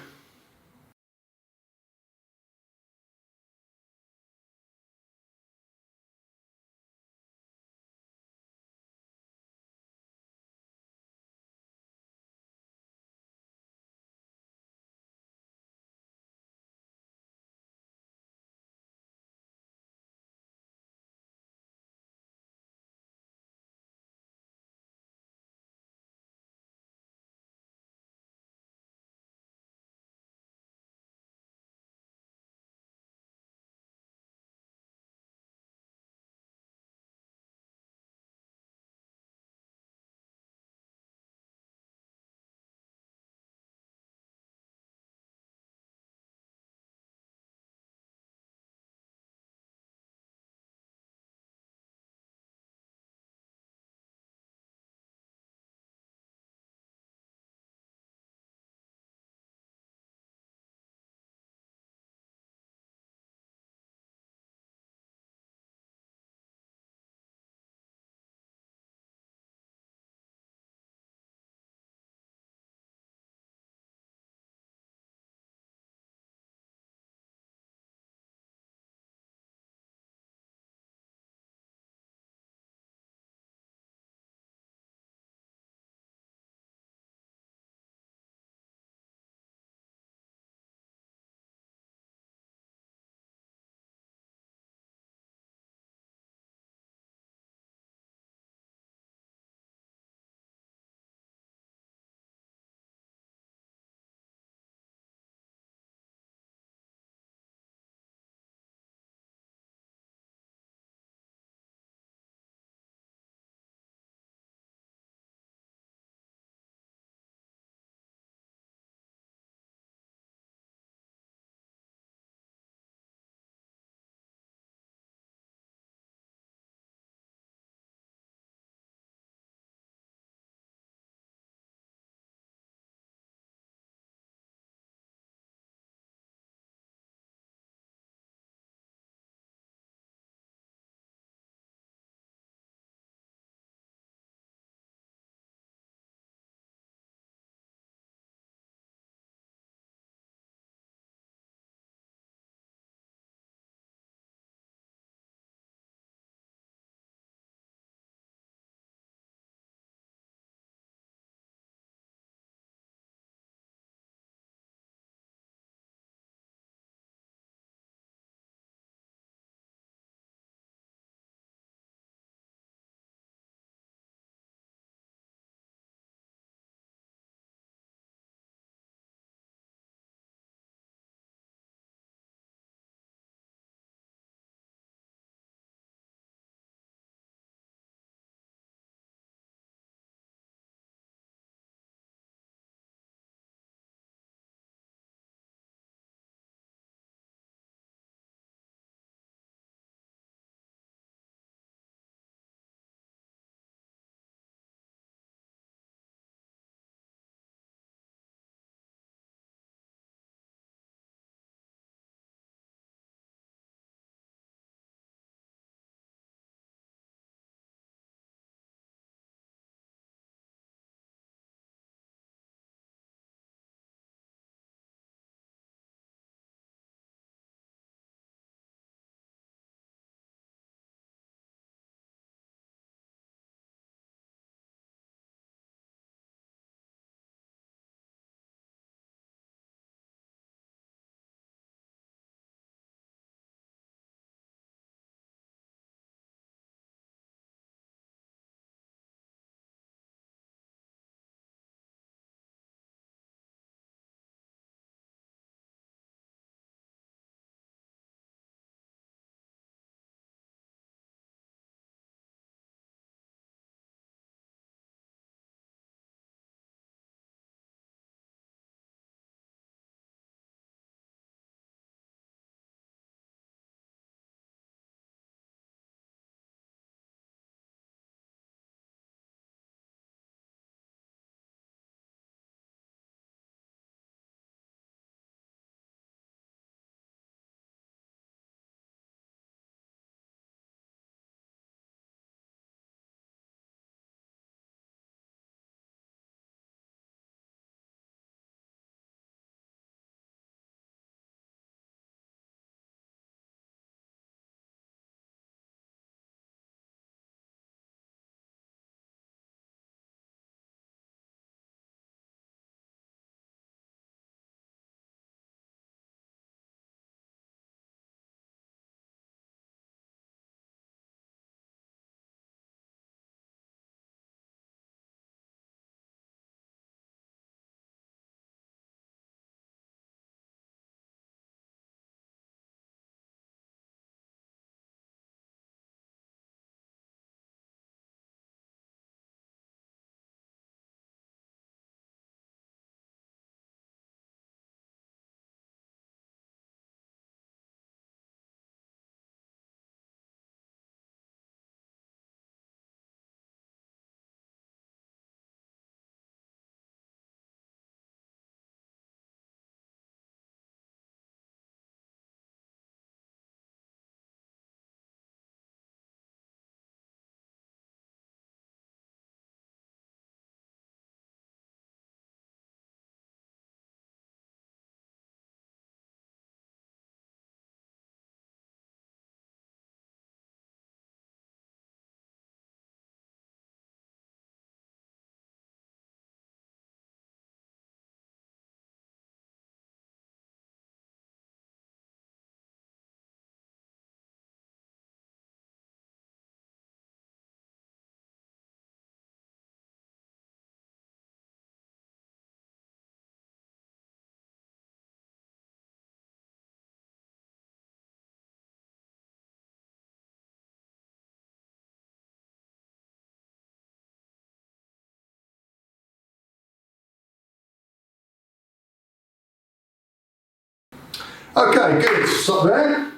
Okay, good. Stop there.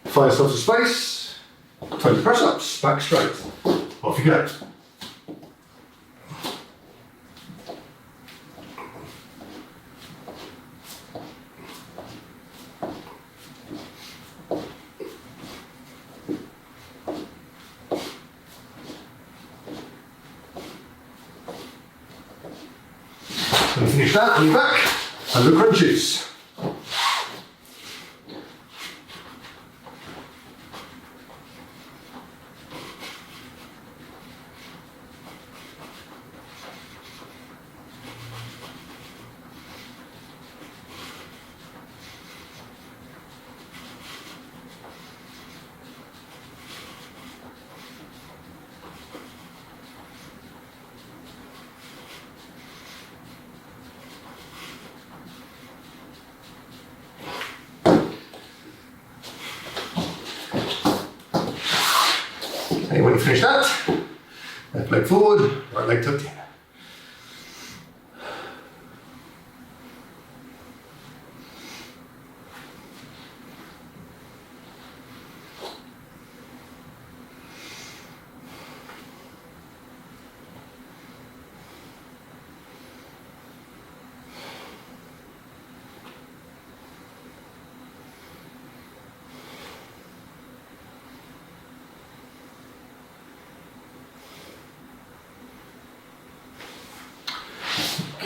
Find yourself some space. 20 press ups, back straight. Off you go. When you finish that, on your back, 100 crunches. Okay, when you finish that, left leg forward, right leg tucked in.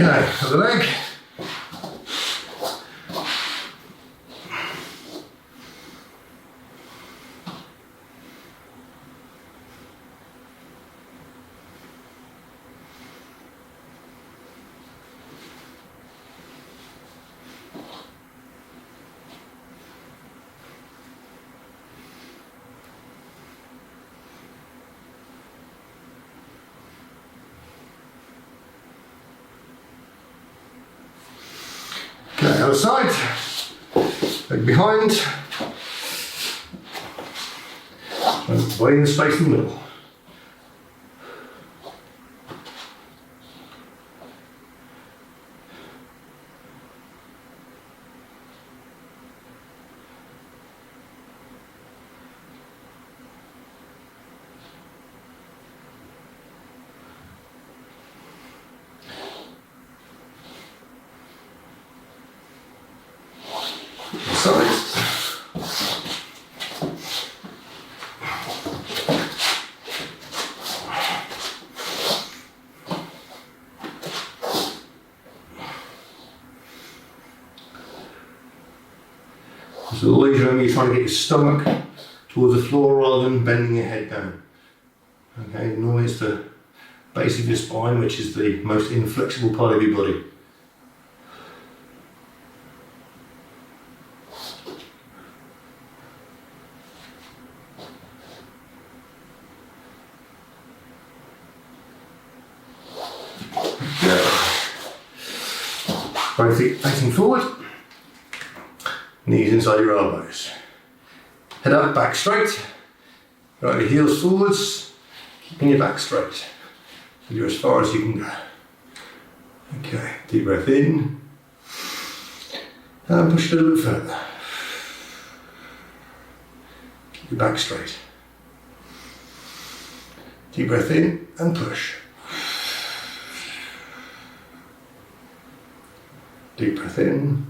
Okay, other leg. Okay, other side, leg behind, and body in the space in the middle. Sides. So always remember you're trying to get your stomach towards the floor rather than bending your head down. Okay, and always the base of your spine, which is the most inflexible part of your body. Both feet facing forward, knees inside your elbows. Head up, back straight, right your heels forwards, keeping your back straight. So you're as far as you can go. Okay, deep breath in, and push a little bit further. Keep your back straight. Deep breath in and push. Deep breath in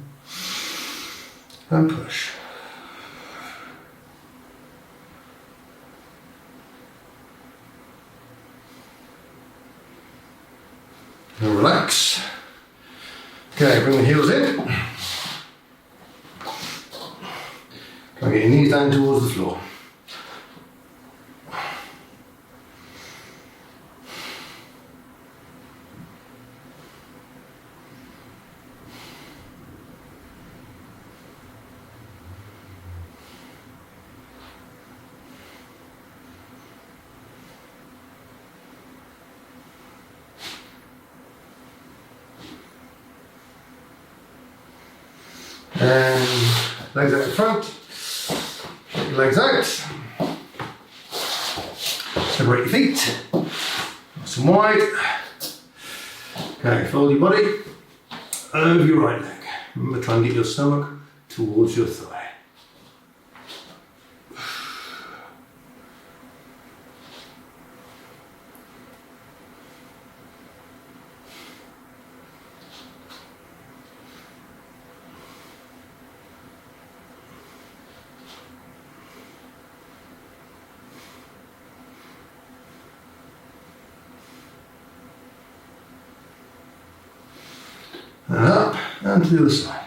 and push. And relax. Okay, bring the heels in. Try and get your knees down towards the floor. And legs out in front, get your legs out, separate your feet, nice and wide. Okay, fold your body over your right leg. Remember, try and get your stomach towards your thigh. And up and to the other side.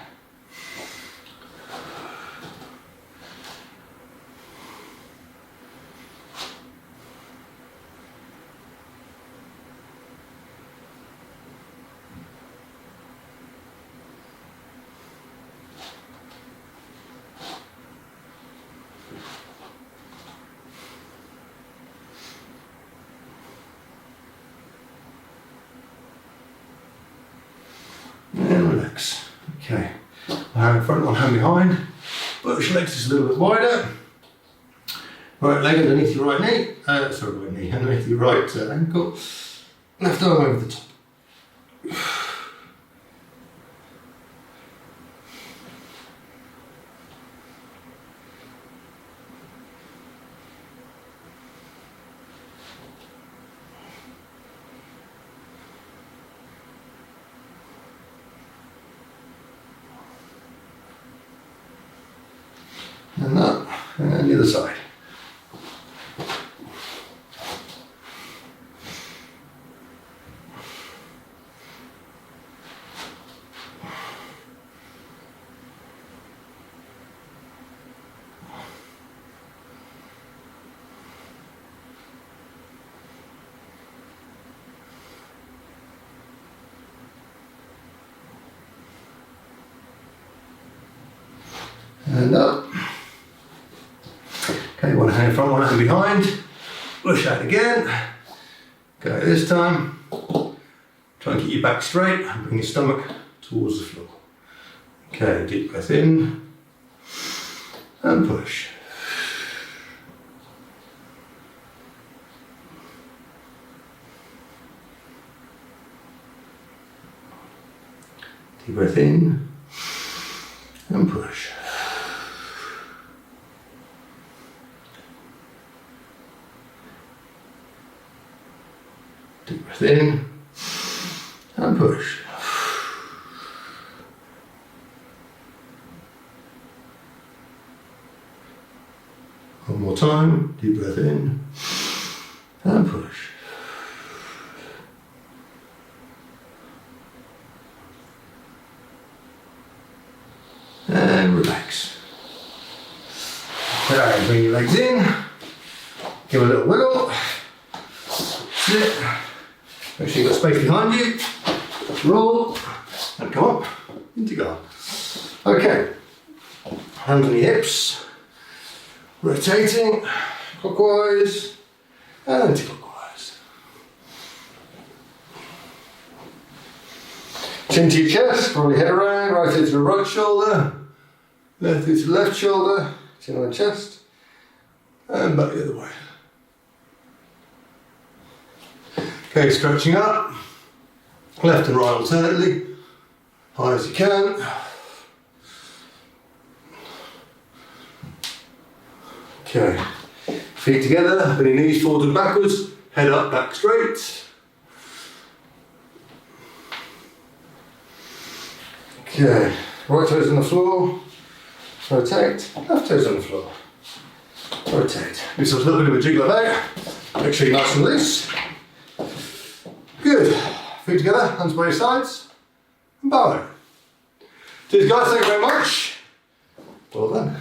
And relax. Okay, one hand in front, one hand behind. Push your legs just a little bit wider. Right leg underneath your right knee. Sorry, right knee, underneath your right ankle. Left arm over the top. And up, and the other side. And up. Okay, one hand in front, one hand behind. Push out again. Go this time. Try and keep your back straight and bring your stomach towards the floor. Okay, deep breath in and push. Deep breath in and push. Deep breath in and push. One more time, deep breath in and push. And relax. Okay, bring your legs in, give a little wiggle, sit. Make sure you've got space behind you, roll, and come up into guard. Okay, hands on your hips, rotating clockwise and anti-clockwise. Chin to your chest, roll your head around, right ear to the right shoulder, left ear to the left shoulder, chin on the chest, and back the other way. Okay, stretching up, left and right alternately, high as you can. Okay, feet together, bring your knees forward and backwards, head up, back straight. Okay, right toes on the floor, rotate, left toes on the floor, rotate. Do some little bit of a jiggle about, make sure you're nice and loose. Good. Feet together, hands by your sides, and bow. Cheers guys, thank you very much. Well done.